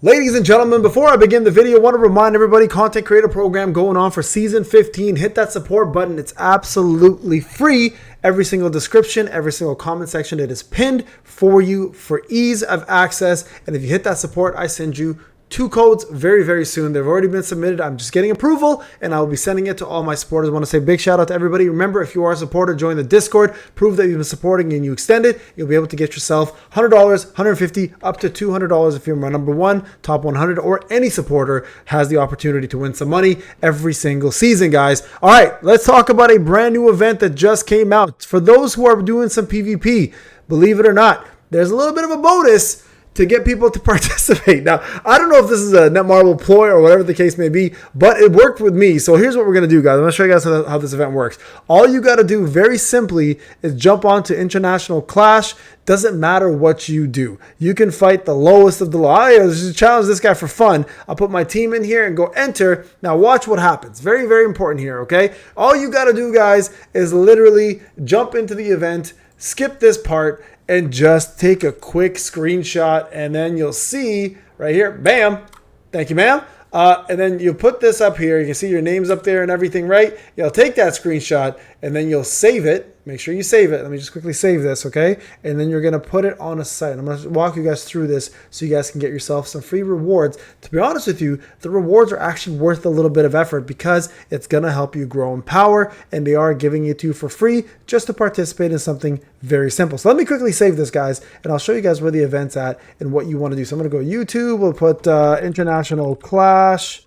Ladies and gentlemen, before I begin the video, I want to remind everybody, content creator program going on for season 15. Hit that support button. It's absolutely free. Every single description, every single comment section, it is pinned for you for ease of access. And if you hit that support, I send you 2 codes very, very soon. They've already been submitted. I'm just getting approval and I will be sending it to all my supporters. I want to say a big shout out to everybody. Remember, if you are a supporter, join the Discord, prove that you've been supporting and you extend it. You'll be able to get yourself $100, $150, up to $200 if you're my number one, top 100, or any supporter has the opportunity to win some money every single season, guys. All right, let's talk about a brand new event that just came out. For those who are doing some PvP, believe it or not, there's a little bit of a bonus to get people to participate. Now, I don't know if this is a Netmarble ploy or whatever the case may be, but it worked with me. So here's what we're going to do, guys. I'm going to show you guys how this event works. All you got to do very simply is jump onto International Clash. Doesn't matter what you do. You can fight the lowest of the low. I just challenge this guy for fun. I'll put my team in here and go enter. Now watch what happens. Very, very important here, okay? All you got to do, guys, is literally jump into the event, skip this part, and just take a quick screenshot, and then you'll see right here, bam, thank you, ma'am. And then you put this up here. You can see your name's up there and everything, right? You'll take that screenshot, and then you'll save it. Make sure you save it. Let me just quickly save this, okay? And then you're going to put it on a site. I'm going to walk you guys through this so you guys can get yourself some free rewards. To be honest with you, the rewards are actually worth a little bit of effort because it's going to help you grow in power, and they are giving it to you for free just to participate in something very simple. So let me quickly save this, guys, and I'll show you guys where the event's at and what you want to do. So I'm going to go YouTube. We'll put International Clash.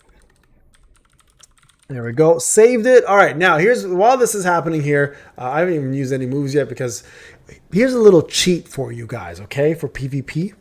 There we go. Saved it. All right. Now, while this is happening here, I haven't even used any moves yet because here's a little cheat for you guys, okay, for PvP.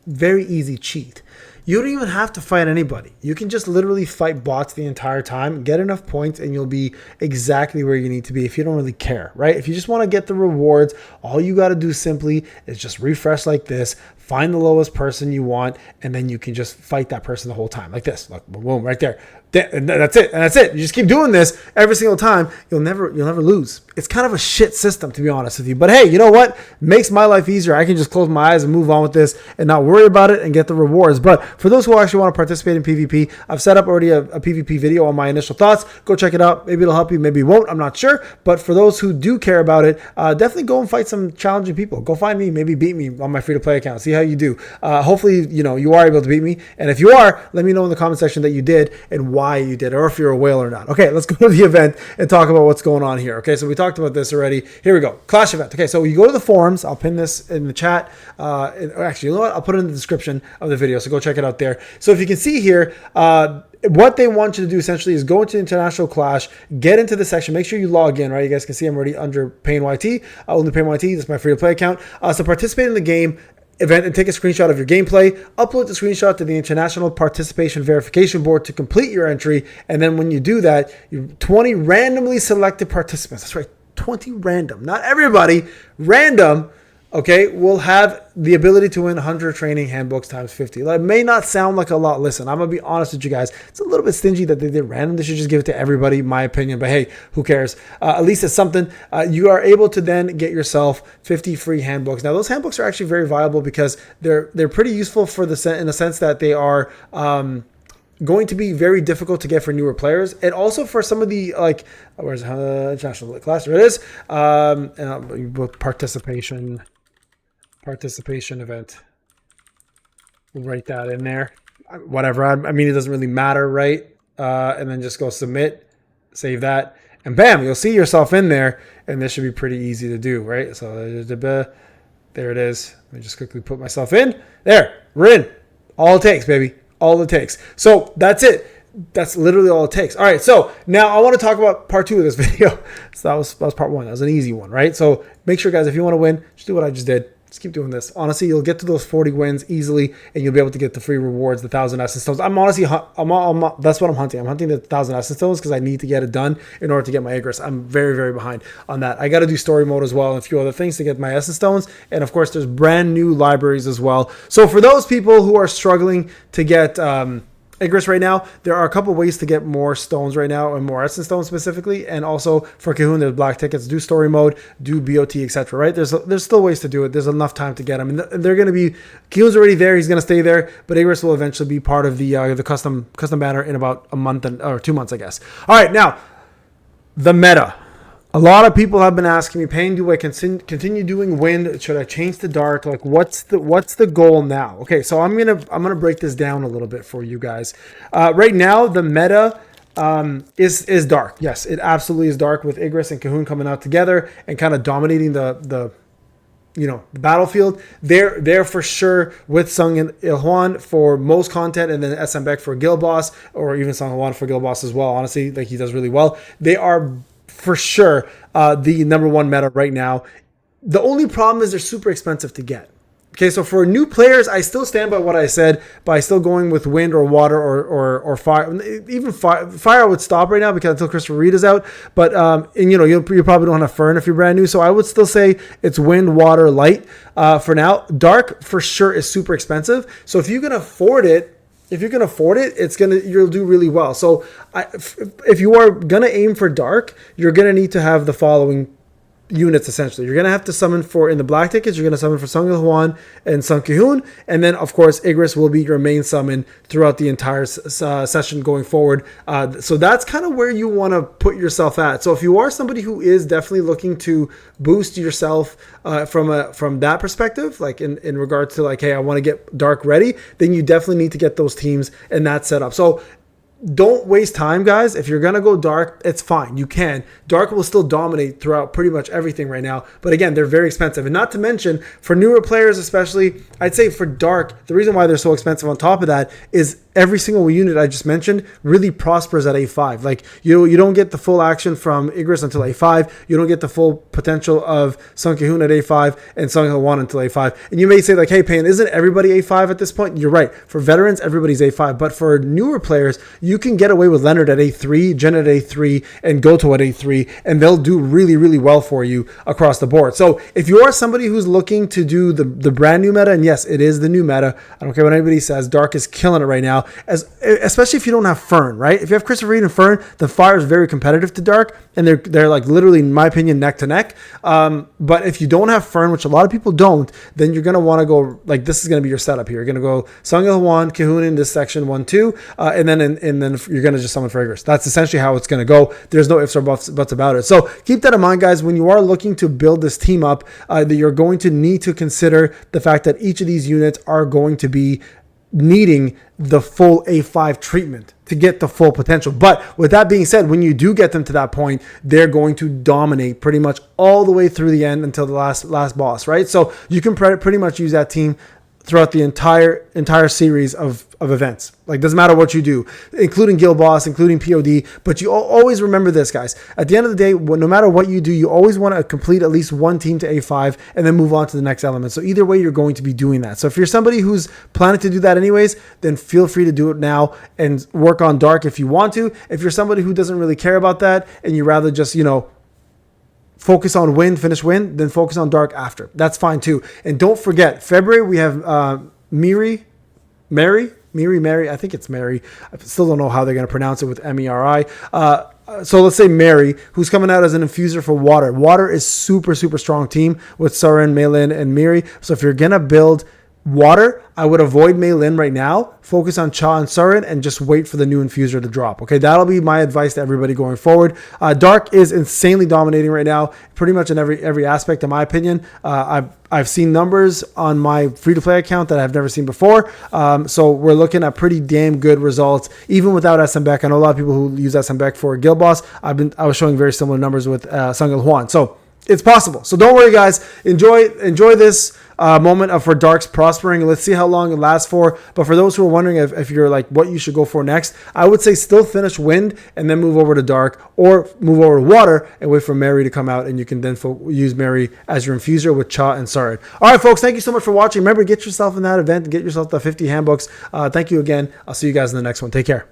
Very easy cheat. You don't even have to fight anybody. You can just literally fight bots the entire time, get enough points, and you'll be exactly where you need to be if you don't really care, right? If you just want to get the rewards, all you got to do simply is just refresh like this, find the lowest person you want, and then you can just fight that person the whole time, like this. Look, boom, right there. And that's it. And that's it. You just keep doing this every single time. You'll never lose. It's kind of a shit system, to be honest with you. But hey, you know what? Makes my life easier. I can just close my eyes and move on with this and not worry about it and get the rewards. But for those who actually want to participate in PvP, I've set up already a PvP video on my initial thoughts. Go check it out. Maybe it'll help you. Maybe it won't. I'm not sure. But for those who do care about it, definitely go and fight some challenging people. Go find me. Maybe beat me on my free-to-play account. See how you do. Hopefully, you are able to beat me. And if you are, let me know in the comment section that you did and why you did, or if you're a whale or not. Okay, let's go to the event and talk about what's going on here. Okay, so we talked about this already. Here we go. Clash event. Okay, so you go to the forums. I'll pin this in the chat. Actually, you know what? I'll put it in the description of the video, so go check it out there. So if you can see here, what they want you to do essentially is go into International Clash, get into the section, make sure you log in, right? You guys can see I'm already under Payneblade. Only Payneblade. That's my free-to-play account. So participate in the game event and take a screenshot of your gameplay, upload the screenshot to the International Participation Verification Board to complete your entry, and then when you do that, 20 randomly selected participants, that's right, 20 random, not everybody, random, okay, will have the ability to win 100 training handbooks times 50. That may not sound like a lot. Listen, I'm going to be honest with you guys. It's a little bit stingy that they did random. They should just give it to everybody, my opinion. But hey, who cares? At least it's something. You are able to then get yourself 50 free handbooks. Now, those handbooks are actually very viable because they're pretty useful in the sense that they are going to be very difficult to get for newer players, and also for some of the where's International Class? There it is. Participation event. We'll write that in there. Whatever. I mean, it doesn't really matter, right? And then just go submit, save that, and bam, you'll see yourself in there, and this should be pretty easy to do, right? So there it is. Let me just quickly put myself in. There, we're in. All it takes, baby. All it takes. So that's it. That's literally all it takes. All right, so now I want to talk about part 2 of this video. So that was part 1. That was an easy one, right? So make sure, guys, if you want to win, just do what I just did. Just keep doing this. Honestly, you'll get to those 40 wins easily, and you'll be able to get the free rewards, the 1,000 essence stones. I'm honestly, that's what I'm hunting. I'm hunting the 1,000 essence stones because I need to get it done in order to get my Igris. I'm very, very behind on that. I got to do story mode as well and a few other things to get my essence stones. And of course, there's brand new libraries as well. So for those people who are struggling to get Igris right now, there are a couple ways to get more stones right now, and more essence stones specifically, and also for Cahoon, there's black tickets, do story mode, do BOT, etc. Right? There's still ways to do it. There's enough time to get them, and they're going to be, Cahoon's already there, he's going to stay there, but Igris will eventually be part of the custom banner in about a month or 2 months, I guess. All right, now the meta. A lot of people have been asking me, Payne, do I continue doing wind? Should I change to dark? Like, what's the goal now? Okay, so I'm gonna break this down a little bit for you guys. Right now, the meta is dark. Yes, it absolutely is dark, with Igris and Cahoon coming out together and kind of dominating the battlefield. They're for sure with Sung and Ilhuan for most content, and then SM Beck for Guild Boss, or even Sung Ilhuan for Guild Boss as well. Honestly, like, he does really well. They are for sure the number one meta right now. The only problem is they're super expensive to get. Okay, so for new players, I still stand by what I said, by still going with wind or water or fire. Even fire would stop right now because until Christopher Reed is out. But you probably don't have Fern if you're brand new. So I would still say it's wind, water, light for now. Dark for sure is super expensive. So if you can afford it, you'll do really well. So if you are gonna aim for dark, you're gonna need to have the following units essentially. You're gonna have to summon in the black tickets. You're gonna summon for Sung Ilhuan and Sung Cahoon, and then of course Igris will be your main summon throughout the entire session going forward. So that's kind of where you want to put yourself at. So if you are somebody who is definitely looking to boost yourself from that perspective, like in regards to like, hey, I want to get dark ready, then you definitely need to get those teams and that set up. So don't waste time, guys. If you're going to go dark, it's fine. You can. Dark will still dominate throughout pretty much everything right now. But again, they're very expensive. And not to mention, for newer players especially, I'd say for dark, the reason why they're so expensive on top of that is every single unit I just mentioned really prospers at A5. Like, you don't get the full action from Igris until A5. You don't get the full potential of Sung Cahoon at A5 and Sung Ilhuan until A5. And you may say like, hey, Payne, isn't everybody A5 at this point? You're right. For veterans, everybody's A5. But for newer players, you can get away with Leonard at A3, Jen at A3, and Goto at A3, and they'll do really, really well for you across the board. So if you are somebody who's looking to do the brand new meta, and yes, it is the new meta, I don't care what anybody says, Dark is killing it right now, especially if you don't have Fern, right? If you have Christopher Reed and Fern, the Fire is very competitive to Dark, and they're like literally, in my opinion, neck to neck. But if you don't have Fern, which a lot of people don't, then you're going to want to go, like, this is going to be your setup here. You're going to go Sung Ilhuan, Cahoon in this section 1-2, and then you're going to just summon for Igris. That's essentially how it's going to go. There's no ifs or buts about it. So keep that in mind, guys, when you are looking to build this team up, that you're going to need to consider the fact that each of these units are going to be needing the full A5 treatment to get the full potential. But with that being said, when you do get them to that point, they're going to dominate pretty much all the way through the end until the last boss, right? So you can pretty much use that team throughout the entire series of events. Like, doesn't matter what you do, including Guild Boss, including POD, but you always remember this, guys. At the end of the day, no matter what you do, you always want to complete at least one team to A5 and then move on to the next element. So either way, you're going to be doing that. So if you're somebody who's planning to do that anyways, then feel free to do it now and work on Dark if you want to. If you're somebody who doesn't really care about that and you rather just, focus on finish win, then focus on Dark after. That's fine too. And don't forget, February, we have Mary, I think it's Mary. I still don't know how they're going to pronounce it with Meri. So let's say Mary, who's coming out as an infuser for Water. Water is super, super strong team with Soren, Meilin, and Miri. So if you're going to build Water, I would avoid Meilin right now, focus on Cha and Soren, and just wait for the new infuser to drop. Okay, that'll be my advice to everybody going forward. Dark is insanely dominating right now, pretty much in every aspect, in my opinion. I've seen numbers on my free-to-play account that I've never seen before. So we're looking at pretty damn good results, even without SM Beck. I know a lot of people who use SM Beck for Guild Boss. I was showing very similar numbers with Sung Ilhuan. So it's possible. So don't worry, guys. Enjoy this moment for Dark's prospering. Let's see how long it lasts for. But for those who are wondering if you're like what you should go for next, I would say still finish Wind and then move over to Dark, or move over to Water and wait for Mary to come out, and you can then use Mary as your infuser with Cha and Sarid. All right, folks, thank you so much for watching. Remember, get yourself in that event and get yourself the 50 handbooks. Thank you again. I'll see you guys in the next one. Take care.